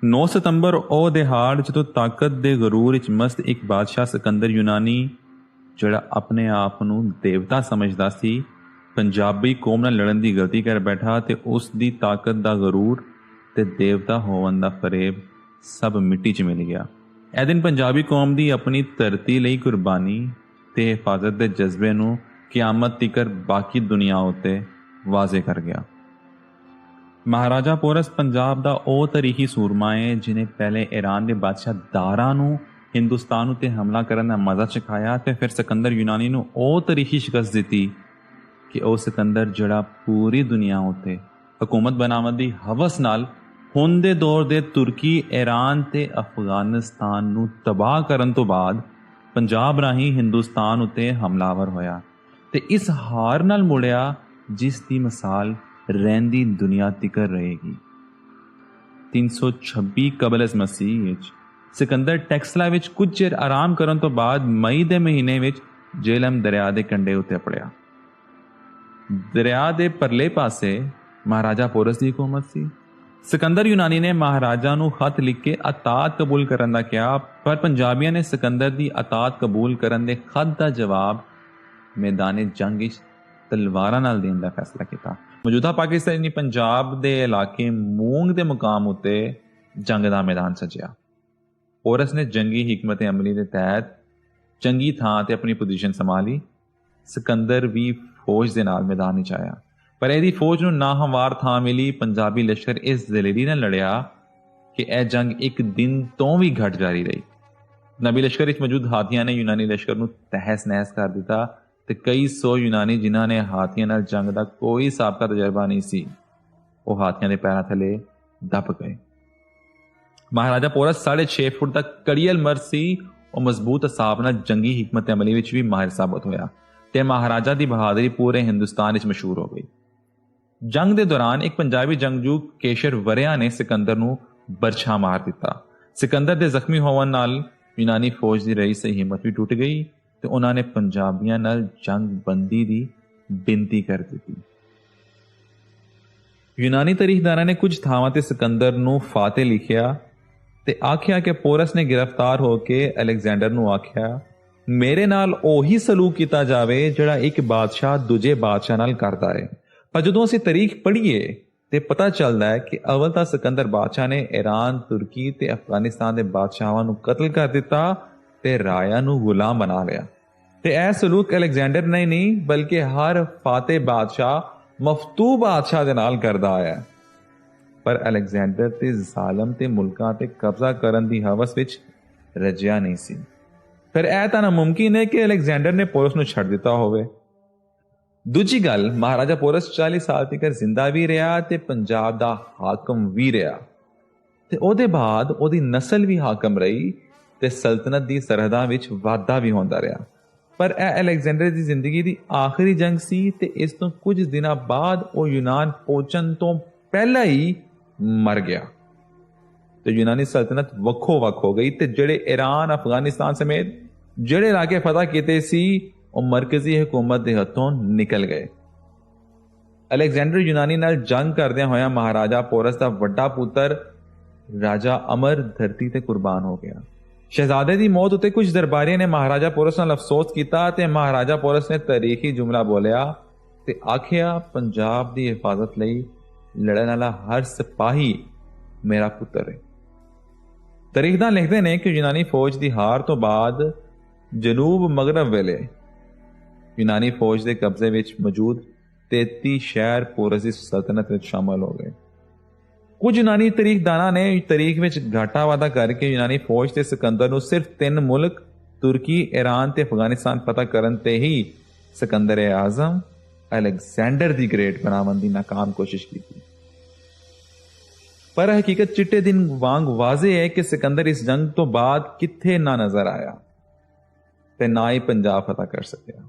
9 ਸਤੰਬਰ ਉਹ ਦਿਹਾੜ ਜਦੋਂ ਤਾਕਤ ਦੇ ਗਰੂਰ ਵਿੱਚ ਮਸਤ ਇੱਕ ਬਾਦਸ਼ਾਹ ਸਿਕੰਦਰ ਯੂਨਾਨੀ, ਜਿਹੜਾ ਆਪਣੇ ਆਪ ਨੂੰ ਦੇਵਤਾ ਸਮਝਦਾ ਸੀ, ਪੰਜਾਬੀ ਕੌਮ ਨਾਲ ਲੜਨ ਦੀ ਗਲਤੀ ਕਰ ਬੈਠਾ ਤੇ ਉਸ ਦੀ ਤਾਕਤ ਦਾ ਗਰੂਰ ਤੇ ਦੇਵਤਾ ਹੋਣ ਦਾ ਫਰੇਬ ਸਭ ਮਿੱਟੀ 'ਚ ਮਿਲ ਗਿਆ। ਇਹ ਦਿਨ ਪੰਜਾਬੀ ਕੌਮ ਦੀ ਆਪਣੀ ਧਰਤੀ ਲਈ ਕੁਰਬਾਨੀ ਤੇ ਹਿਫਾਜ਼ਤ ਦੇ ਜਜ਼ਬੇ ਨੂੰ ਕਿਆਮਤ ਤੀਕਰ ਬਾਕੀ ਦੁਨੀਆ ਉੱਤੇ ਵਾਜ਼ੇ ਕਰ ਗਿਆ। ਮਹਾਰਾਜਾ ਪੋਰਸ ਪੰਜਾਬ ਦਾ ਉਹ ਤਾਰੀਖੀ ਸੂਰਮਾ ਹੈ ਜਿਹਨੇ ਪਹਿਲੇ ਈਰਾਨ ਦੇ ਬਾਦਸ਼ਾਹ ਦਾਰਾ ਨੂੰ ਹਿੰਦੁਸਤਾਨ ਉੱਤੇ ਹਮਲਾ ਕਰਨ ਦਾ ਮਜ਼ਾ ਚਖਾਇਆ ਤੇ ਫਿਰ ਸਿਕੰਦਰ ਯੂਨਾਨੀ ਨੂੰ ਉਹ ਤਾਰੀਖੀ ਸ਼ਿਕਸਤ ਦਿੱਤੀ ਕਿ ਉਹ ਸਿਕੰਦਰ ਜਿਹੜਾ ਪੂਰੀ ਦੁਨੀਆ ਉੱਤੇ ਹਕੂਮਤ ਬਣਾਉਣ ਦੀ ਹਵਸ ਨਾਲ ਹੁਣ ਦੇ ਦੌਰ ਦੇ ਤੁਰਕੀ, ਈਰਾਨ ਤੇ ਅਫਗਾਨਿਸਤਾਨ ਨੂੰ ਤਬਾਹ ਕਰਨ ਤੋਂ ਬਾਅਦ ਪੰਜਾਬ ਰਾਹੀਂ ਹਿੰਦੁਸਤਾਨ ਉੱਤੇ ਹਮਲਾਵਰ ਹੋਇਆ ਤੇ ਇਸ ਹਾਰ ਨਾਲ ਮੁੜਿਆ ਜਿਸ ਦੀ ਮਿਸਾਲ ਰਹਿੰਦੀ ਦੁਨੀਆ ਤੀਕਰ ਰਹੇਗੀ। 326 ਕਬਲ ਅਜ਼ ਮਸੀਹ ਵਿੱਚ ਸਿਕੰਦਰ ਟੈਕਸਲਾ ਵਿੱਚ ਕੁਝ ਚਿਰ ਆਰਾਮ ਕਰਨ ਤੋਂ ਬਾਅਦ ਮਈ ਦੇ ਮਹੀਨੇ ਵਿੱਚ ਜੇਹਲਮ ਦਰਿਆ ਦੇ ਕੰਢੇ ਉੱਤੇ ਅਪੜਿਆ। ਦਰਿਆ ਦੇ ਪਰਲੇ ਪਾਸੇ ਮਹਾਰਾਜਾ ਪੋਰਸ ਦੀ ਹਕੂਮਤ ਸੀ। ਸਿਕੰਦਰ ਯੂਨਾਨੀ ਨੇ ਮਹਾਰਾਜਾ ਨੂੰ ਖਤ ਲਿਖ ਕੇ ਅਤਾਤ ਕਬੂਲ ਕਰਨ ਦਾ ਕਿਹਾ, ਪਰ ਪੰਜਾਬੀਆਂ ਨੇ ਸਿਕੰਦਰ ਦੀ ਅਤਾਤ ਕਬੂਲ ਕਰਨ ਦੇ ਖਤ ਦਾ ਜਵਾਬ ਮੈਦਾਨੇ ਜੰਗ ਵਿੱਚ ਤਲਵਾਰਾਂ ਨਾਲ ਦੇਣ ਦਾ ਫੈਸਲਾ ਕੀਤਾ। ਮੌਜੂਦਾ ਪਾਕਿਸਤਾਨੀ ਪੰਜਾਬ ਦੇ ਇਲਾਕੇ ਮੂੰਗ ਦੇ ਮੁਕਾਮ ਉੱਤੇ ਜੰਗ ਦਾ ਮੈਦਾਨ ਸਜਿਆ। ਪੋਰਸ ਨੇ ਜੰਗੀ ਹਿਕਮਤ ਅਮਲੀ ਦੇ ਤਹਿਤ ਚੰਗੀ ਥਾਂ ਤੇ ਆਪਣੀ ਪੋਜੀਸ਼ਨ ਸੰਭਾਲੀ। ਸਿਕੰਦਰ ਵੀ ਫੌਜ ਦੇ ਨਾਲ ਮੈਦਾਨ ਵਿੱਚ ਆਇਆ, ਪਰ ਇਹਦੀ ਫੌਜ ਨੂੰ ਨਾਹਮਵਾਰ ਥਾਂ ਮਿਲੀ। ਪੰਜਾਬੀ ਲਸ਼ਕਰ ਇਸ ਦਲੇਰੀ ਨਾਲ ਲੜਿਆ ਕਿ ਇਹ ਜੰਗ ਇੱਕ ਦਿਨ ਤੋਂ ਵੀ ਘੱਟ ਜਾਰੀ ਰਹੀ। ਨਬੀ ਲਸ਼ਕਰ ਵਿੱਚ ਮੌਜੂਦ ਹਾਥੀਆਂ ਨੇ ਯੂਨਾਨੀ ਲਸ਼ਕਰ ਨੂੰ ਤਹਿਸ ਨਹਿਸ ਕਰ ਦਿੱਤਾ ਤੇ ਕਈ ਸੌ ਯੂਨਾਨੀ ਜਿਨ੍ਹਾਂ ਨੇ ਹਾਥੀਆਂ ਨਾਲ ਜੰਗ ਦਾ ਕੋਈ ਸਾਬਕਾ ਤਜਰਬਾ ਨਹੀਂ ਸੀ, ਉਹ ਹਾਥੀਆਂ ਦੇ ਪੈਰਾਂ ਥੱਲੇ ਦਬ ਗਏ। ਮਹਾਰਾਜਾ ਪੋਰਸ 6.5 ਫੁੱਟ ਤੱਕ ਕੜੀਅਲ ਮਰਦ ਸੀ। ਉਹ ਮਜ਼ਬੂਤ ਅਸਾਬ ਨਾਲ ਜੰਗੀ ਹਿਕਮਤ ਅਮਲੀ ਵਿੱਚ ਵੀ ਮਾਹਿਰ ਸਾਬਤ ਹੋਇਆ ਤੇ ਮਹਾਰਾਜਾ ਦੀ ਬਹਾਦਰੀ ਪੂਰੇ ਹਿੰਦੁਸਤਾਨ ਵਿੱਚ ਮਸ਼ਹੂਰ ਹੋ ਗਈ। ਜੰਗ ਦੇ ਦੌਰਾਨ ਇੱਕ ਪੰਜਾਬੀ ਜੰਗਜੂ ਕੇਸ਼ਰ ਵਰਿਆ ਨੇ ਸਿਕੰਦਰ ਨੂੰ ਬਰਛਾ ਮਾਰ ਦਿੱਤਾ। ਸਿਕੰਦਰ ਦੇ ਜ਼ਖਮੀ ਹੋਣ ਨਾਲ ਯੂਨਾਨੀ ਫੌਜ ਦੀ ਰਈਸ ਦੀ ਹਿੰਮਤ ਵੀ ਟੁੱਟ ਗਈ ਤੇ ਉਹਨਾਂ ਨੇ ਪੰਜਾਬੀਆਂ ਨਾਲ ਜੰਗ ਬੰਦੀ ਦੀ ਬੇਨਤੀ ਕਰ ਦਿੱਤੀ। ਯੂਨਾਨੀ ਤਾਰੀਖਦਾਰਾਂ ਨੇ ਕੁਝ ਥਾਵਾਂ ਤੇ ਸਿਕੰਦਰ ਨੂੰ ਫਾਤਿਹ ਲਿਖਿਆ ਤੇ ਆਖਿਆ ਕਿ ਪੋਰਸ ਨੇ ਗ੍ਰਿਫਤਾਰ ਹੋ ਕੇ ਅਲੈਗਜ਼ੈਂਡਰ ਨੂੰ ਆਖਿਆ, ਮੇਰੇ ਨਾਲ ਉਹੀ ਸਲੂਕ ਕੀਤਾ ਜਾਵੇ ਜਿਹੜਾ ਇੱਕ ਬਾਦਸ਼ਾਹ ਦੂਜੇ ਬਾਦਸ਼ਾਹ ਨਾਲ ਕਰਦਾ ਹੈ। ਪਰ ਜਦੋਂ ਅਸੀਂ ਤਾਰੀਖ ਪੜ੍ਹੀਏ ਤੇ ਪਤਾ ਚੱਲਦਾ ਹੈ ਕਿ ਅਵਲ ਤਾਂ ਸਿਕੰਦਰ ਬਾਦਸ਼ਾਹ ਨੇ ਈਰਾਨ, ਤੁਰਕੀ ਤੇ ਅਫਗਾਨਿਸਤਾਨ ਦੇ ਬਾਦਸ਼ਾਹਾਂ ਨੂੰ ਕਤਲ ਕਰ ਦਿੱਤਾ ਤੇ ਰਾਇਆ ਨੂੰ ਗੁਲਾਮ ਬਣਾ ਲਿਆ। ਤੇ ਇਹ ਸਲੂਕ ਅਲੈਗਜ਼ੈਂਡਰ ਨੇ ਨਹੀਂ ਬਲਕਿ ਹਰ ਫਾਤਿਹ ਬਾਦਸ਼ਾਹ ਮਫਤੂ ਬਾਦਸ਼ਾਹ ਦੇ ਨਾਲ ਕਰਦਾ ਆਇਆ। ਪਰ ਅਲੈਗਜ਼ੈਂਡਰ ਤੇ ਜ਼ਾਲਮ ਤੇ ਮੁਲਕਾਂ ਤੇ ਕਬਜ਼ਾ ਕਰਨ ਦੀ ਹਵਸ ਵਿੱਚ ਰਜਿਆ ਨਹੀਂ ਸੀ। ਫਿਰ ਇਹ ਤਾਂ ਨਾਮੁਮਕਿਨ ਹੈ ਕਿ ਅਲੈਗਜ਼ੈਂਡਰ ਨੇ ਪੋਰਸ ਨੂੰ ਛੱਡ ਦਿੱਤਾ ਹੋਵੇ। ਦੂਜੀ ਗੱਲ, ਮਹਾਰਾਜਾ ਪੋਰਸ 40 ਸਾਲ ਤੱਕ ਜ਼ਿੰਦਾ ਵੀ ਰਿਹਾ ਤੇ ਪੰਜਾਬ ਦਾ ਹਾਕਮ ਵੀ ਰਿਹਾ ਤੇ ਉਹਦੇ ਬਾਅਦ ਉਹਦੀ ਨਸਲ ਵੀ ਹਾਕਮ ਰਹੀ ਤੇ ਸਲਤਨਤ ਦੀ ਸਰਹੱਦਾਂ ਵਿੱਚ ਵਾਧਾ ਵੀ ਹੁੰਦਾ ਰਿਹਾ। ਪਰ ਇਹ ਅਲੈਗਜ਼ੈਂਡਰ ਦੀ ਜ਼ਿੰਦਗੀ ਦੀ ਆਖਰੀ ਜੰਗ ਸੀ ਤੇ ਇਸ ਤੋਂ ਕੁਝ ਦਿਨਾਂ ਬਾਅਦ ਉਹ ਯੂਨਾਨ ਪਹੁੰਚਣ ਤੋਂ ਪਹਿਲਾਂ ਹੀ ਮਰ ਗਿਆ ਤੇ ਯੂਨਾਨੀ ਸਲਤਨਤ ਵੱਖੋ ਵੱਖ ਹੋ ਗਈ ਤੇ ਜਿਹੜੇ ਈਰਾਨ, ਅਫਗਾਨਿਸਤਾਨ ਸਮੇਤ ਜਿਹੜੇ ਇਲਾਕੇ ਫਤਹ ਕੀਤੇ ਸੀ ਉਹ ਮਰਕਜ਼ੀ ਹਕੂਮਤ ਦੇ ਹੱਥੋਂ ਨਿਕਲ ਗਏ। ਅਲੈਗਜ਼ੈਂਡਰ ਯੂਨਾਨੀ ਨਾਲ ਜੰਗ ਕਰਦਿਆਂ ਹੋਇਆ ਮਹਾਰਾਜਾ ਪੋਰਸ ਦਾ ਵੱਡਾ ਪੁੱਤਰ ਰਾਜਾ ਅਮਰ ਧਰਤੀ ਤੇ ਕੁਰਬਾਨ ਹੋ ਗਿਆ। ਸ਼ਹਿਜ਼ਾਦੇ ਦੀ ਮੌਤ ਉੱਤੇ ਕੁਝ ਦਰਬਾਰੀਆਂ ਨੇ ਮਹਾਰਾਜਾ ਪੋਰਸ ਨਾਲ ਅਫਸੋਸ ਕੀਤਾ ਤੇ ਮਹਾਰਾਜਾ ਪੋਰਸ ਨੇ ਤਾਰੀਖੀ ਜੁਮਲਾ ਬੋਲਿਆ ਤੇ ਆਖਿਆ, ਪੰਜਾਬ ਦੀ ਹਿਫਾਜ਼ਤ ਲਈ ਲੜਨ ਵਾਲਾ ਹਰ ਸਿਪਾਹੀ ਮੇਰਾ ਪੁੱਤਰ ਹੈ। ਤਾਰੀਖਦਾਨ ਲਿਖਦੇ ਨੇ ਕਿ ਯੂਨਾਨੀ ਫੌਜ ਦੀ ਹਾਰ ਤੋਂ ਬਾਅਦ ਜਨੂਬ ਮਗਰਬ ਵੇਲੇ ਯੂਨਾਨੀ ਫੌਜ ਦੇ ਕਬਜ਼ੇ ਵਿੱਚ ਮੌਜੂਦ 33 ਸ਼ਹਿਰ ਪੋਰਸ ਦੀ ਸਲਤਨਤ ਵਿੱਚ ਸ਼ਾਮਲ ਹੋ ਗਏ। ਕੁਝ ਯੂਨਾਨੀ ਤਾਰੀਖਦਾਨਾਂ ਨੇ ਤਾਰੀਖ ਵਿੱਚ ਘਾਟਾ ਵਾਧਾ ਕਰਕੇ ਯੂਨਾਨੀ ਫੌਜ ਤੇ ਸਿਕੰਦਰ ਨੂੰ ਸਿਰਫ 3 ਮੁਲਕ ਤੁਰਕੀ, ਈਰਾਨ ਤੇ ਅਫਗਾਨਿਸਤਾਨ ਫਤਹ ਕਰਨ ਤੇ ਹੀ ਸਿਕੰਦਰ ਆਜ਼ਮ ਅਲੈਗਜ਼ੈਂਡਰ ਦੀ ਗ੍ਰੇਟ ਬਣਾਉਣ ਦੀ ਨਾਕਾਮ ਕੋਸ਼ਿਸ਼ ਕੀਤੀ। ਪਰ ਹਕੀਕਤ ਚਿੱਟੇ ਦਿਨ ਵਾਂਗ ਵਾਜ਼ੇ ਹੈ ਕਿ ਸਿਕੰਦਰ ਇਸ ਜੰਗ ਤੋਂ ਬਾਅਦ ਕਿੱਥੇ ਨਾ ਨਜ਼ਰ ਆਇਆ ਤੇ ਨਾ ਹੀ ਪੰਜਾਬ ਫਤਹ ਕਰ ਸਕਿਆ।